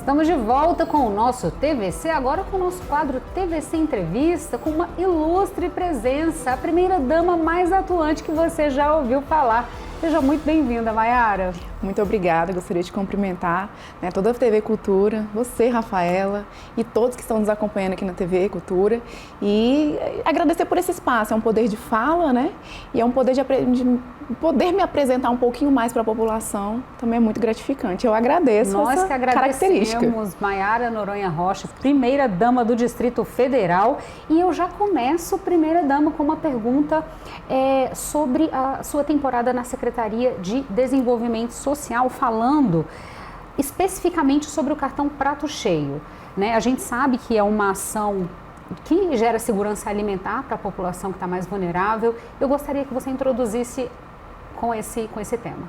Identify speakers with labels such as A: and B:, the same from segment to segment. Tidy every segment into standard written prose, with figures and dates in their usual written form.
A: Estamos de volta com o nosso TVC, agora com o nosso quadro TVC Entrevista, com uma ilustre presença, a primeira-dama mais atuante que você já ouviu falar. Seja muito bem-vinda, Mayara.
B: Muito obrigada, gostaria de cumprimentar toda a TV Cultura, você, Rafaela, e todos que estão nos acompanhando aqui na TV Cultura, e agradecer por esse espaço. É um poder de fala, e é um poder de poder me apresentar um pouquinho mais para a população, também é muito gratificante. Eu agradeço
A: Nós que agradecemos, Mayara Noronha Rocha, primeira-dama do Distrito Federal, e eu já começo, primeira-dama, com uma pergunta sobre a sua temporada na Secretaria de Desenvolvimento Social, falando especificamente sobre o cartão Prato Cheio. A gente sabe que é uma ação que gera segurança alimentar para a população que está mais vulnerável. Eu gostaria que você introduzisse com esse tema.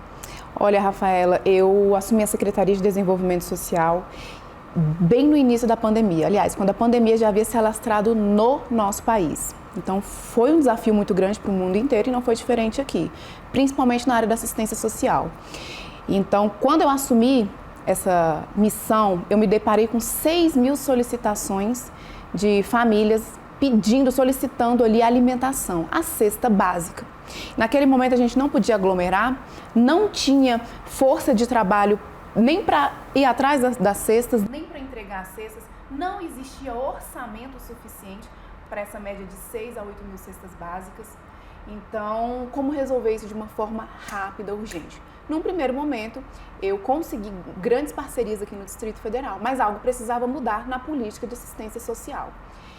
B: Olha, Rafaela, eu assumi a Secretaria de Desenvolvimento Social bem no início da pandemia. Aliás, quando a pandemia já havia se alastrado no nosso país. Então, foi um desafio muito grande para o mundo inteiro e não foi diferente aqui, principalmente na área da assistência social. Então, quando eu assumi essa missão, eu me deparei com 6.000 solicitações de famílias solicitando ali alimentação, a cesta básica. Naquele momento a gente não podia aglomerar, não tinha força de trabalho nem para ir atrás das cestas, nem para entregar as cestas, não existia orçamento suficiente para essa média de 6 a 8 mil cestas básicas. Então, como resolver isso de uma forma rápida, urgente? Num primeiro momento, eu consegui grandes parcerias aqui no Distrito Federal, mas algo precisava mudar na política de assistência social.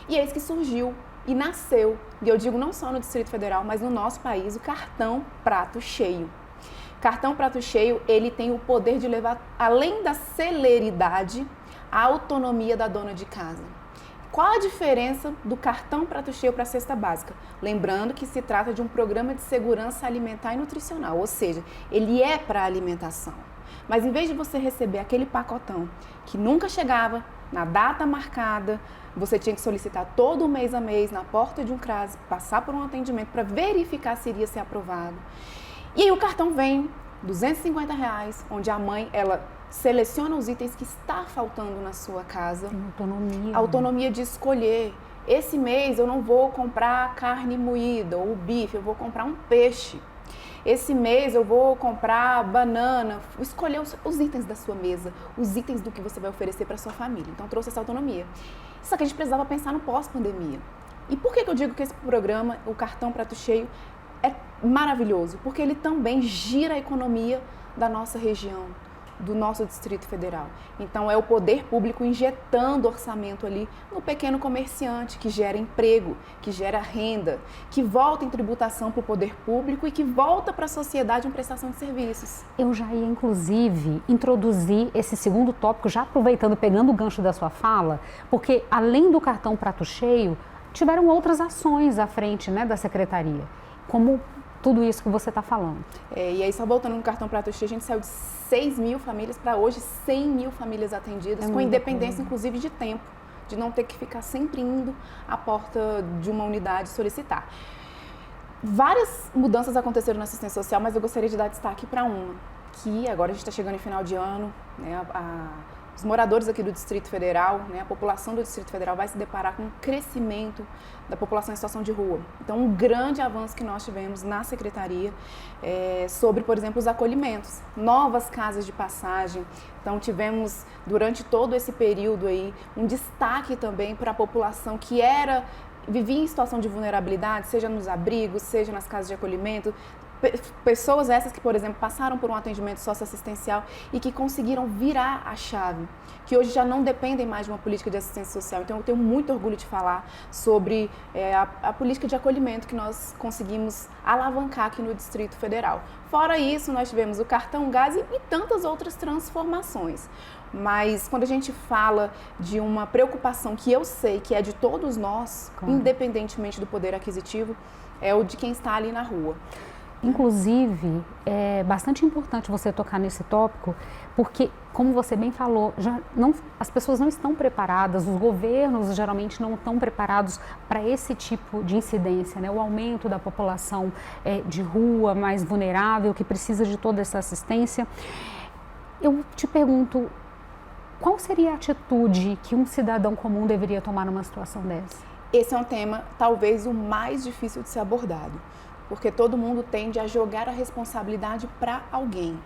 B: E é isso que surgiu e nasceu, e eu digo não só no Distrito Federal, mas no nosso país, o cartão Prato Cheio. Cartão Prato Cheio, ele tem o poder de levar, além da celeridade, a autonomia da dona de casa. Qual a diferença do cartão Prato Cheio para a cesta básica? Lembrando que se trata de um programa de segurança alimentar e nutricional, ou seja, ele é para alimentação. Mas em vez de você receber aquele pacotão que nunca chegava na data marcada, você tinha que solicitar todo mês a mês na porta de um CRAS, passar por um atendimento para verificar se iria ser aprovado. E aí o cartão vem, R$250, onde a mãe, ela seleciona os itens que está faltando na sua casa.
A: Tem autonomia.
B: Autonomia de escolher. Esse mês eu não vou comprar carne moída ou bife, eu vou comprar um peixe. Esse mês eu vou comprar banana, escolher os itens da sua mesa, os itens do que você vai oferecer para sua família. Então trouxe essa autonomia. Só que a gente precisava pensar no pós-pandemia. E por que eu digo que esse programa, o Cartão Prato Cheio, é maravilhoso? Porque ele também gira a economia da nossa região, do nosso Distrito Federal. Então é o poder público injetando orçamento ali no pequeno comerciante, que gera emprego, que gera renda, que volta em tributação para o poder público e que volta para a sociedade em prestação de serviços.
A: Eu já ia, inclusive, introduzir esse segundo tópico, já aproveitando, pegando o gancho da sua fala, porque além do cartão Prato Cheio, tiveram outras ações à frente, da Secretaria, como tudo isso que você está falando.
B: E aí, só voltando no cartão Prato Cheio, a gente saiu de 6.000 famílias para hoje 100.000 famílias atendidas, com independência, inclusive, de tempo, de não ter que ficar sempre indo à porta de uma unidade solicitar. Várias mudanças aconteceram na assistência social, mas eu gostaria de dar destaque para uma, que agora a gente está chegando em final de ano, os moradores aqui do Distrito Federal, a população do Distrito Federal vai se deparar com um crescimento da população em situação de rua. Então, um grande avanço que nós tivemos na Secretaria sobre, por exemplo, os acolhimentos, novas casas de passagem. Então, tivemos, durante todo esse período aí, um destaque também para a população que vivia em situação de vulnerabilidade, seja nos abrigos, seja nas casas de acolhimento. Pessoas essas que, por exemplo, passaram por um atendimento socioassistencial e que conseguiram virar a chave, que hoje já não dependem mais de uma política de assistência social. Então, eu tenho muito orgulho de falar sobre a política de acolhimento que nós conseguimos alavancar aqui no Distrito Federal. Fora isso, nós tivemos o cartão gás e tantas outras transformações. Mas quando a gente fala de uma preocupação que eu sei que é de todos nós, independentemente do poder aquisitivo, é o de quem está ali na rua.
A: Inclusive, é bastante importante você tocar nesse tópico, porque, como você bem falou, as pessoas não estão preparadas, os governos geralmente não estão preparados para esse tipo de incidência, o aumento da população de rua, mais vulnerável, que precisa de toda essa assistência. Eu te pergunto, qual seria a atitude que um cidadão comum deveria tomar numa situação dessa?
B: Esse é um tema talvez o mais difícil de ser abordado, porque todo mundo tende a jogar a responsabilidade para alguém.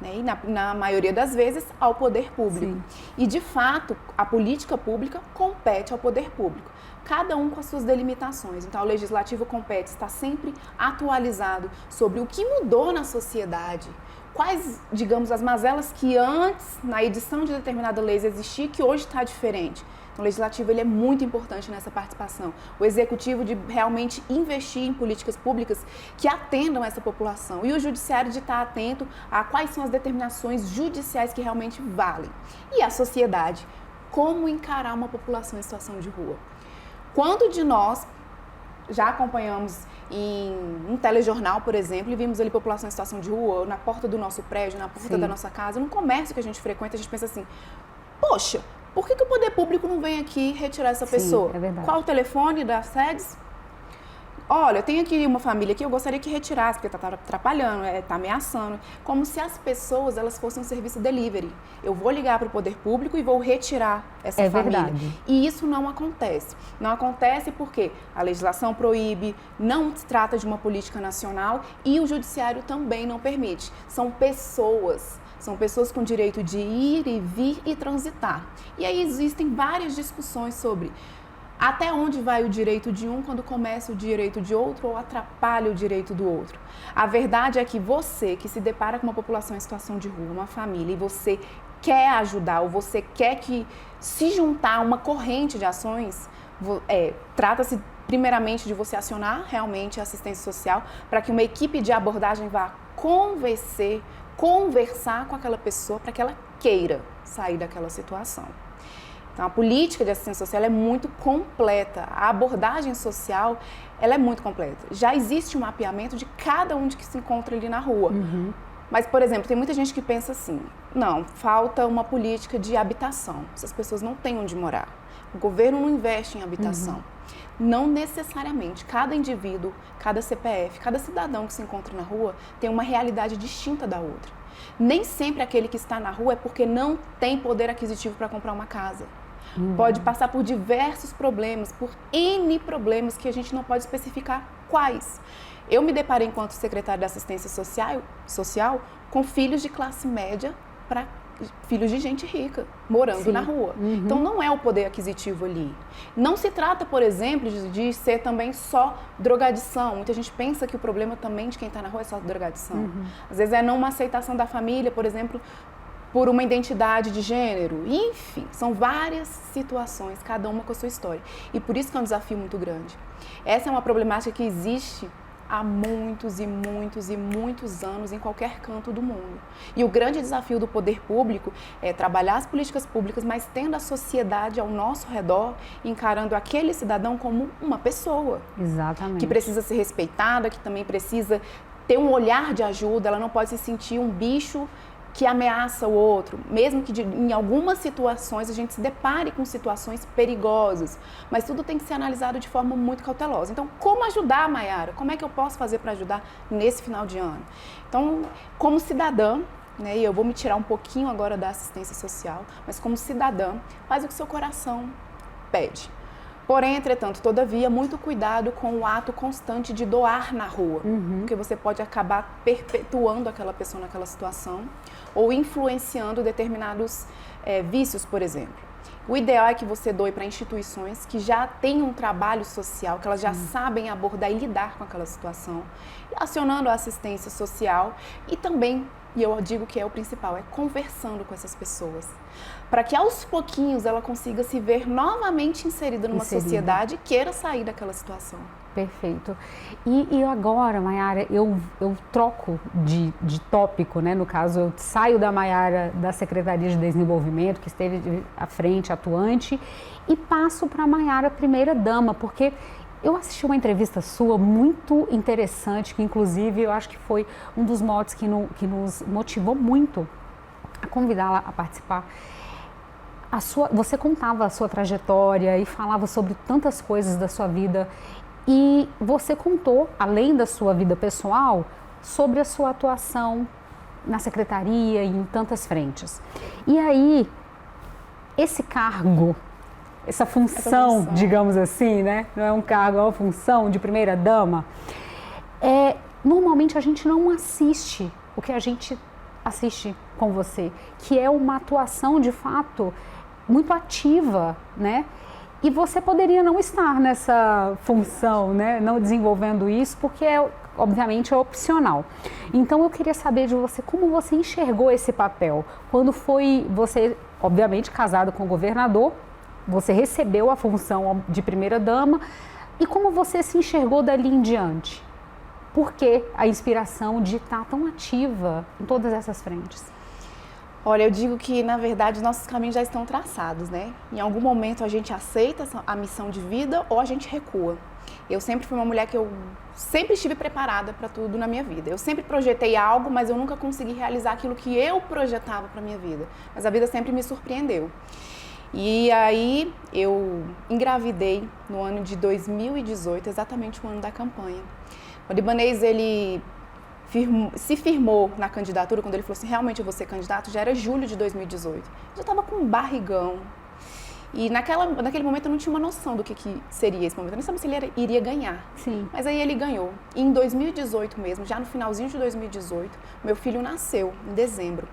B: Né? E na maioria das vezes ao poder público. Sim. E de fato a política pública compete ao poder público, cada um com as suas delimitações. Então o legislativo compete estar sempre atualizado sobre o que mudou na sociedade, quais, digamos, as mazelas que antes na edição de determinada lei existia que hoje está diferente. O legislativo ele é muito importante nessa participação. O executivo de realmente investir em políticas públicas que atendam essa população. E o judiciário de estar atento a quais são as determinações judiciais que realmente valem. E a sociedade, como encarar uma população em situação de rua. Quando de nós já acompanhamos em um telejornal, por exemplo, e vimos ali população em situação de rua, na porta do nosso prédio, na porta da nossa casa, no comércio que a gente frequenta, a gente pensa assim, poxa, por que o poder público não vem aqui retirar essa pessoa?
A: É verdade.
B: Qual o telefone das sedes? Olha, eu tenho aqui uma família que eu gostaria que retirasse, porque está atrapalhando, está ameaçando. Como se as pessoas elas fossem um serviço delivery. Eu vou ligar para o poder público e vou retirar essa família. Verdade. E isso não acontece. Não acontece porque a legislação proíbe, não se trata de uma política nacional e o judiciário também não permite. São pessoas com direito de ir e vir e transitar. E aí existem várias discussões sobre até onde vai o direito de um quando começa o direito de outro ou atrapalha o direito do outro. A verdade é que você que se depara com uma população em situação de rua, uma família, e você quer ajudar ou você quer que se juntar a uma corrente de ações, trata-se primeiramente de você acionar realmente a assistência social para que uma equipe de abordagem vá conversar com aquela pessoa para que ela queira sair daquela situação. Então, a política de assistência social é muito completa, a abordagem social ela é muito completa. Já existe um mapeamento de cada um de que se encontra ali na rua. Uhum. Mas, por exemplo, tem muita gente que pensa assim, não, falta uma política de habitação, essas pessoas não têm onde morar. O governo não investe em habitação. Uhum. Não necessariamente, cada indivíduo, cada CPF, cada cidadão que se encontra na rua tem uma realidade distinta da outra. Nem sempre aquele que está na rua é porque não tem poder aquisitivo para comprar uma casa. Pode passar por diversos problemas, por N problemas que a gente não pode especificar quais. Eu me deparei enquanto secretária de assistência social com filhos de classe média para filhos de gente rica, morando na rua. Uhum. Então não é o poder aquisitivo ali. Não se trata, por exemplo, de ser também só drogadição. Muita gente pensa que o problema também de quem está na rua é só drogadição. Uhum. Às vezes é não uma aceitação da família, por exemplo, por uma identidade de gênero, enfim, são várias situações, cada uma com a sua história. E por isso que é um desafio muito grande. Essa é uma problemática que existe há muitos e muitos e muitos anos em qualquer canto do mundo. E o grande desafio do poder público é trabalhar as políticas públicas, mas tendo a sociedade ao nosso redor, encarando aquele cidadão como uma pessoa.
A: Exatamente.
B: Que precisa ser respeitada, que também precisa ter um olhar de ajuda, ela não pode se sentir um bicho que ameaça o outro, mesmo que em algumas situações a gente se depare com situações perigosas, mas tudo tem que ser analisado de forma muito cautelosa. Então, como ajudar, Mayara? Como é que eu posso fazer para ajudar nesse final de ano? Então, como cidadã, né, e eu vou me tirar um pouquinho agora da assistência social, mas como cidadã, faz o que seu coração pede. Porém, entretanto, todavia, muito cuidado com o ato constante de doar na rua, porque você pode acabar perpetuando aquela pessoa naquela situação ou influenciando determinados vícios, por exemplo. O ideal é que você doe para instituições que já têm um trabalho social, que elas já sabem abordar e lidar com aquela situação, acionando a assistência social e também, e eu digo que é o principal, é conversando com essas pessoas, para que aos pouquinhos ela consiga se ver novamente inserida numa sociedade e queira sair daquela situação.
A: Perfeito. E agora, Mayara, eu troco de tópico, né? No caso, eu saio da Mayara da Secretaria de Desenvolvimento, que esteve à frente, atuante, e passo para a Mayara primeira-dama, porque eu assisti uma entrevista sua muito interessante, que inclusive eu acho que foi um dos motes que nos motivou muito a convidá-la a participar. Você contava a sua trajetória e falava sobre tantas coisas da sua vida e você contou, além da sua vida pessoal, sobre a sua atuação na secretaria e em tantas frentes. E aí, esse cargo, essa função, digamos assim, né? Não é um cargo, é uma função de primeira-dama. Normalmente a gente não assiste o que a gente assiste com você, que é uma atuação, de fato, muito ativa, né? E você poderia não estar nessa função, né? Não desenvolvendo isso, porque obviamente é opcional. Então eu queria saber de você como você enxergou esse papel. Quando foi você, obviamente, casado com o governador, você recebeu a função de primeira-dama e como você se enxergou dali em diante? Por que a inspiração de estar tão ativa em todas essas frentes?
B: Olha, eu digo que, na verdade, nossos caminhos já estão traçados, né? Em algum momento a gente aceita a missão de vida ou a gente recua. Eu sempre fui uma mulher que eu sempre estive preparada para tudo na minha vida. Eu sempre projetei algo, mas eu nunca consegui realizar aquilo que eu projetava para minha vida. Mas a vida sempre me surpreendeu. E aí eu engravidei no ano de 2018, exatamente o ano da campanha. O Ibanez, ele se firmou na candidatura, quando ele falou assim, realmente eu vou ser candidato, já era julho de 2018. Eu já estava com um barrigão. E naquele momento eu não tinha uma noção do que seria esse momento. Eu nem sabia se ele iria ganhar.
A: Sim.
B: Mas aí ele ganhou. E em 2018 mesmo, já no finalzinho de 2018, meu filho nasceu, em dezembro.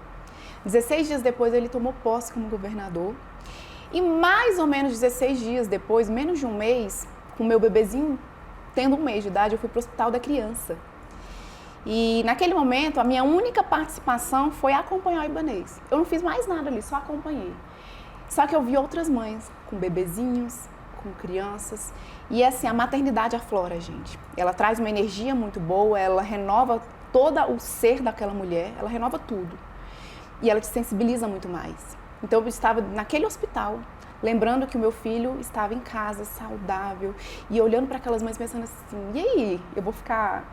B: 16 dias depois ele tomou posse como governador. E mais ou menos 16 dias depois, menos de um mês, com o meu bebezinho tendo um mês de idade, eu fui para o Hospital da Criança. E naquele momento, a minha única participação foi acompanhar o Ibanez. Eu não fiz mais nada ali, só acompanhei. Só que eu vi outras mães com bebezinhos, com crianças. E assim, a maternidade aflora, gente. Ela traz uma energia muito boa, ela renova todo o ser daquela mulher, ela renova tudo. E ela te sensibiliza muito mais. Então eu estava naquele hospital, lembrando que o meu filho estava em casa, saudável, e olhando para aquelas mães pensando assim, e aí, eu vou ficar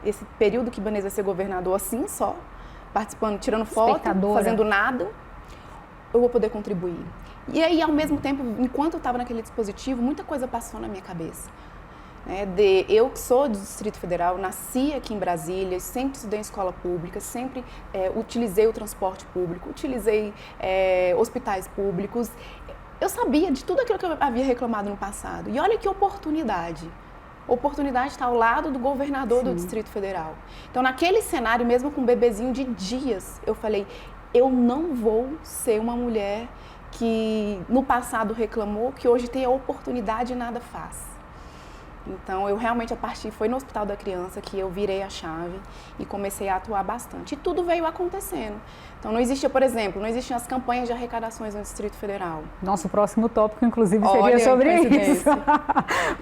B: esse período que Ibanez vai ser governador assim só, participando, tirando foto, fazendo nada, eu vou poder contribuir. E aí, ao mesmo tempo, enquanto eu estava naquele dispositivo, muita coisa passou na minha cabeça. Eu que sou do Distrito Federal, nasci aqui em Brasília, sempre estudei em escola pública, sempre utilizei o transporte público, utilizei hospitais públicos. Eu sabia de tudo aquilo que eu havia reclamado no passado. E olha que oportunidade. Oportunidade está ao lado do governador Sim. do Distrito Federal. Então, naquele cenário, mesmo com um bebezinho de dias, eu falei, eu não vou ser uma mulher que no passado reclamou, que hoje tem a oportunidade e nada faz. Então, eu realmente, foi no Hospital da Criança que eu virei a chave e comecei a atuar bastante. E tudo veio acontecendo. Então, não existia, por exemplo, não existiam as campanhas de arrecadações no Distrito Federal.
A: Nosso próximo tópico, inclusive, seria sobre isso.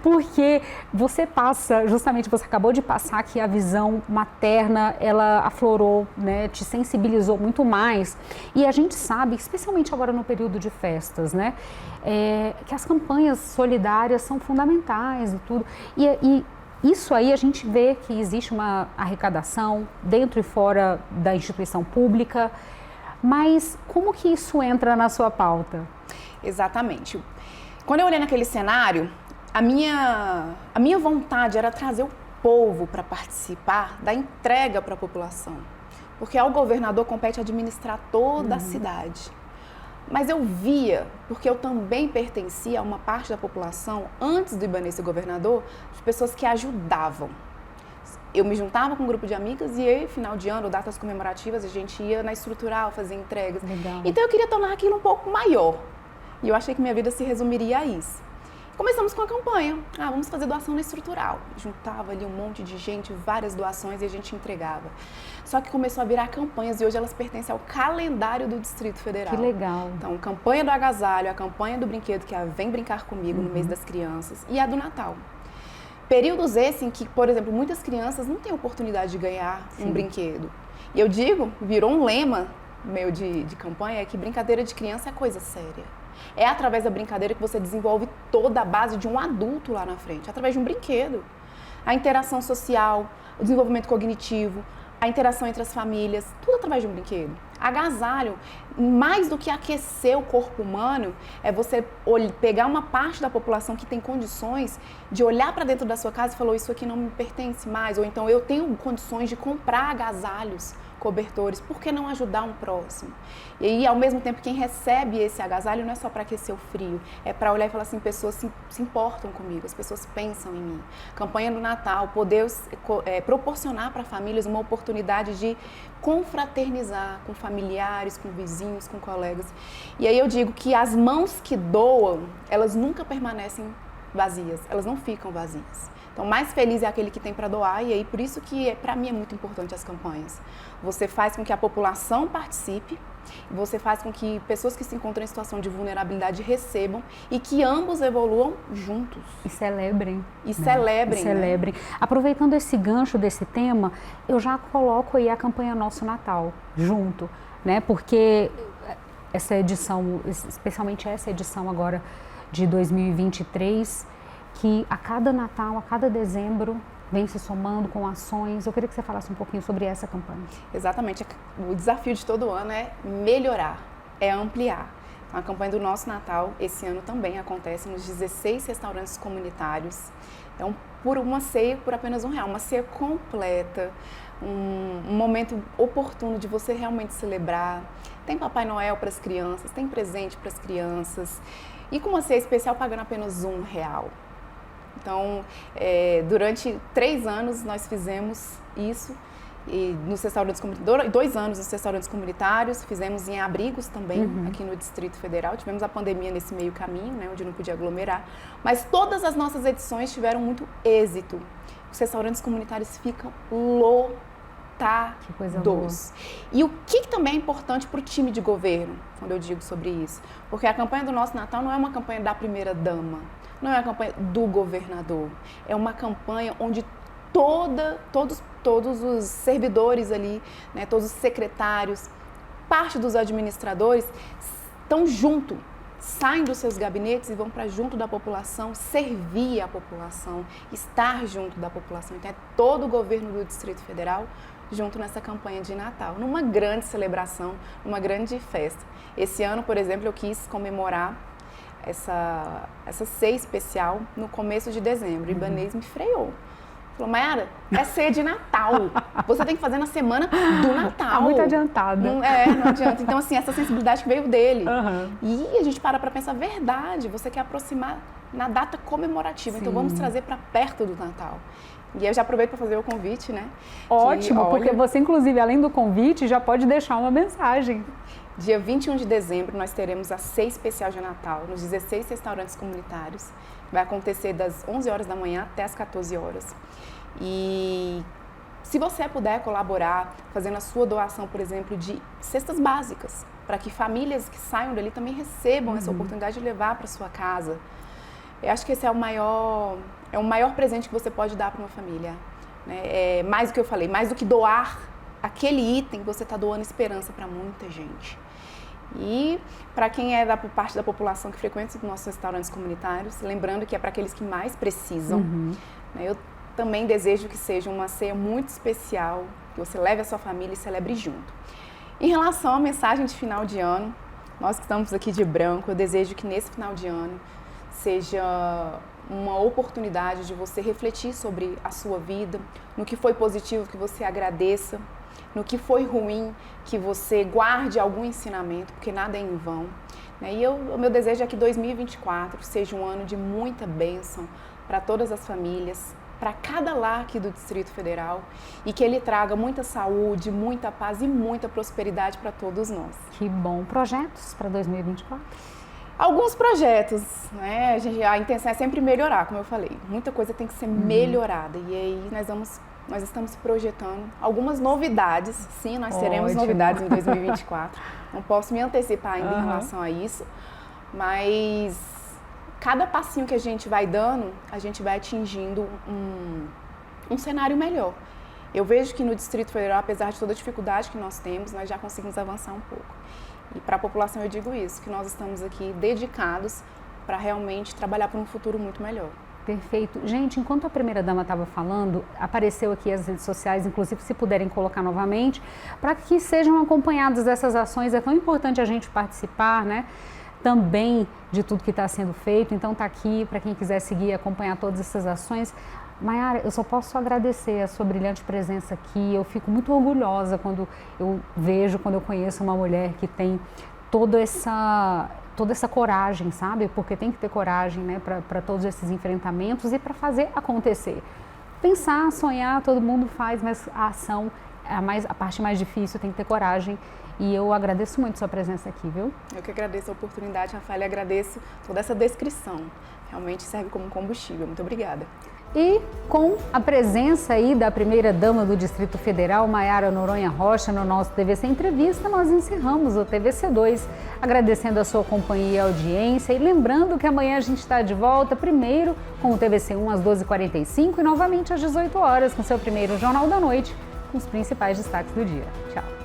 A: Porque você passa, justamente, você acabou de passar que a visão materna, ela aflorou, né, te sensibilizou muito mais. E a gente sabe, especialmente agora no período de festas, né, que as campanhas solidárias são fundamentais e tudo. E isso aí a gente vê que existe uma arrecadação dentro e fora da instituição pública, mas como que isso entra na sua pauta?
B: Exatamente. Quando eu olhei naquele cenário, a minha vontade era trazer o povo para participar da entrega para a população, porque ao governador compete administrar toda a cidade. Mas eu via, porque eu também pertencia a uma parte da população, antes do Ibanez ser governador, de pessoas que ajudavam. Eu me juntava com um grupo de amigas e aí, final de ano, datas comemorativas, a gente ia na estrutural fazer entregas.
A: Legal.
B: Então eu queria tornar aquilo um pouco maior. E eu achei que minha vida se resumiria a isso. Começamos com a campanha. Vamos fazer doação na estrutural. Juntava ali um monte de gente, várias doações e a gente entregava. Só que começou a virar campanhas e hoje elas pertencem ao calendário do Distrito Federal.
A: Que legal.
B: Então, campanha do agasalho, a campanha do brinquedo, que é a Vem Brincar Comigo, no mês das crianças, e a do Natal. Períodos esses em que, por exemplo, muitas crianças não têm oportunidade de ganhar um brinquedo. E eu digo, virou um lema meu de campanha, é que brincadeira de criança é coisa séria. É através da brincadeira que você desenvolve toda a base de um adulto lá na frente, através de um brinquedo. A interação social, o desenvolvimento cognitivo, a interação entre as famílias, tudo através de um brinquedo. Agasalho, mais do que aquecer o corpo humano, é você pegar uma parte da população que tem condições de olhar para dentro da sua casa e falar, isso aqui não me pertence mais, ou então eu tenho condições de comprar agasalhos cobertores, por que não ajudar um próximo? E aí, ao mesmo tempo, quem recebe esse agasalho não é só para aquecer o frio, é para olhar e falar assim, pessoas se importam comigo, as pessoas pensam em mim. Campanha do Natal, poder proporcionar para famílias uma oportunidade de confraternizar com familiares, com vizinhos, com colegas. E aí eu digo que as mãos que doam, elas nunca permanecem vazias, elas não ficam vazias. Então, mais feliz é aquele que tem para doar, e aí por isso que para mim é muito importante as campanhas. Você faz com que a população participe, você faz com que pessoas que se encontram em situação de vulnerabilidade recebam e que ambos evoluam juntos.
A: E celebrem.
B: E celebrem.
A: E celebrem. Aproveitando esse gancho desse tema, eu já coloco aí a campanha Nosso Natal junto, né? Porque essa edição, especialmente essa edição agora de 2023, que a cada Natal, a cada dezembro, vem se somando com ações. Eu queria que você falasse um pouquinho sobre essa campanha.
B: Exatamente. O desafio de todo ano é melhorar, é ampliar. Então, a campanha do Nosso Natal, esse ano também acontece nos 16 restaurantes comunitários. Então, por uma ceia por apenas R$1, uma ceia completa, um momento oportuno de você realmente celebrar. Tem Papai Noel para as crianças, tem presente para as crianças. E com uma ceia especial pagando apenas R$1. Então, durante 3 anos nós fizemos isso e nos restaurantes comunitários, 2 anos nos restaurantes comunitários, fizemos em abrigos também aqui no Distrito Federal. Tivemos a pandemia nesse meio caminho, né, onde não podia aglomerar, mas todas as nossas edições tiveram muito êxito. Os restaurantes comunitários ficam lotados.
A: Que coisa boa.
B: E o que também é importante para o time de governo, quando eu digo sobre isso? Porque a campanha do Nosso Natal não é uma campanha da primeira-dama, não é uma campanha do governador, é uma campanha onde todos os servidores ali, né, todos os secretários, parte dos administradores estão junto, saem dos seus gabinetes e vão para junto da população, servir a população, estar junto da população. Então é todo o governo do Distrito Federal junto nessa campanha de Natal, numa grande celebração, numa grande festa. Esse ano, por exemplo, eu quis comemorar essa ceia especial no começo de dezembro. O Ibanez me freou. Falou, Mayara, é ceia de Natal. Você tem que fazer na semana do Natal.
A: Tá muito adiantada.
B: Não adianta. Então, assim, essa sensibilidade que veio dele. E a gente para pensar, verdade, você quer aproximar na data comemorativa. Sim. Então, vamos trazer para perto do Natal. E eu já aproveito para fazer o convite, né?
A: Ótimo, porque você, inclusive, além do convite, já pode deixar uma mensagem.
B: Dia 21 de dezembro, nós teremos a ceia especial de Natal nos 16 restaurantes comunitários. Vai acontecer das 11 horas da manhã até as 14 horas. E se você puder colaborar, fazendo a sua doação, por exemplo, de cestas básicas, para que famílias que saiam dali também recebam essa oportunidade de levar para sua casa. Eu acho que esse é o maior presente que você pode dar para uma família. Né? É mais do que eu falei, mais do que doar aquele item, você está doando esperança para muita gente. E para quem é da parte da população que frequenta os nossos restaurantes comunitários, lembrando que é para aqueles que mais precisam, né? Eu também desejo que seja uma ceia muito especial, que você leve a sua família e celebre junto. Em relação à mensagem de final de ano, nós que estamos aqui de branco, eu desejo que nesse final de ano seja uma oportunidade de você refletir sobre a sua vida, no que foi positivo que você agradeça, no que foi ruim que você guarde algum ensinamento, porque nada é em vão. E o meu desejo é que 2024 seja um ano de muita bênção para todas as famílias, para cada lar aqui do Distrito Federal e que ele traga muita saúde, muita paz e muita prosperidade para todos nós.
A: Que bom. Projetos para 2024?
B: Alguns projetos, né? A intenção é sempre melhorar, como eu falei. Muita coisa tem que ser melhorada e aí nós estamos projetando algumas novidades. Sim, nós teremos novidades em 2024. Não posso me antecipar ainda em relação a isso, mas cada passinho que a gente vai dando, a gente vai atingindo um cenário melhor. Eu vejo que no Distrito Federal, apesar de toda a dificuldade que nós temos, nós já conseguimos avançar um pouco. E para a população eu digo isso, que nós estamos aqui dedicados para realmente trabalhar por um futuro muito melhor.
A: Perfeito. Gente, enquanto a primeira-dama estava falando, apareceu aqui as redes sociais, inclusive se puderem colocar novamente, para que sejam acompanhadas essas ações. É tão importante a gente participar, né? Também de tudo que está sendo feito. Então está aqui para quem quiser seguir e acompanhar todas essas ações. Mayara, eu só posso agradecer a sua brilhante presença aqui. Eu fico muito orgulhosa quando eu conheço uma mulher que tem toda essa coragem, sabe? Porque tem que ter coragem, né, para todos esses enfrentamentos e para fazer acontecer. Pensar, sonhar, todo mundo faz, mas a ação, a parte mais difícil, tem que ter coragem. E eu agradeço muito a sua presença aqui, viu?
B: Eu que agradeço a oportunidade, Rafaela, e agradeço toda essa descrição. Realmente serve como combustível. Muito obrigada.
A: E com a presença aí da primeira-dama do Distrito Federal, Mayara Noronha Rocha, no nosso TVC Entrevista, nós encerramos o TVC2, agradecendo a sua companhia e audiência e lembrando que amanhã a gente está de volta, primeiro com o TVC1 às 12h45 e novamente às 18 horas com seu primeiro Jornal da Noite, com os principais destaques do dia. Tchau!